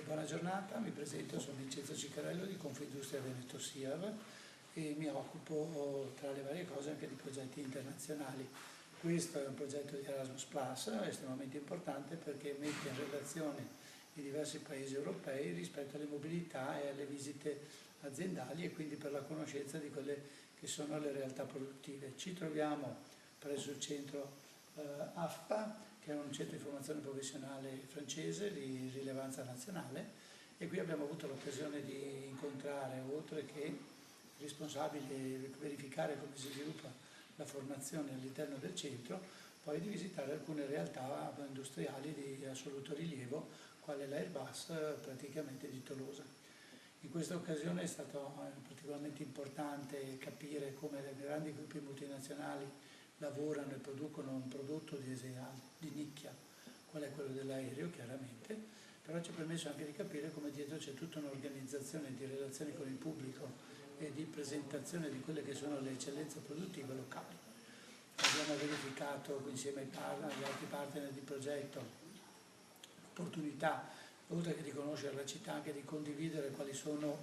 Buona giornata, mi presento, sono Vincenzo Ciccarello di Confindustria Veneto SIAV e mi occupo tra le varie cose anche di progetti internazionali. Questo è un progetto di Erasmus Plus estremamente importante perché mette in relazione i diversi paesi europei rispetto alle mobilità e alle visite aziendali e quindi per la conoscenza di quelle che sono le realtà produttive. Ci troviamo presso il centro AFPA, che è un centro di formazione professionale francese di rilevanza nazionale, e qui abbiamo avuto l'occasione di incontrare, oltre che responsabili, verificare come si sviluppa la formazione all'interno del centro, poi di visitare alcune realtà industriali di assoluto rilievo, quale l'Airbus praticamente di Tolosa. In questa occasione è stato particolarmente importante capire come le grandi gruppi multinazionali lavorano e producono un prodotto di nicchia, qual è quello dell'aereo chiaramente, però ci ha permesso anche di capire come dietro c'è tutta un'organizzazione di relazioni con il pubblico e di presentazione di quelle che sono le eccellenze produttive locali. Abbiamo verificato insieme agli altri partner di progetto l'opportunità, oltre che di conoscere la città, anche di condividere quali sono,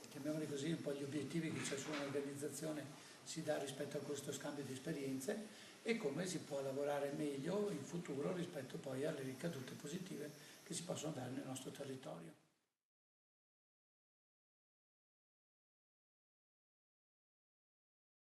chiamiamoli così, un po' gli obiettivi che ciascuna organizzazione si dà rispetto a questo scambio di esperienze e come si può lavorare meglio in futuro rispetto poi alle ricadute positive che si possono dare nel nostro territorio.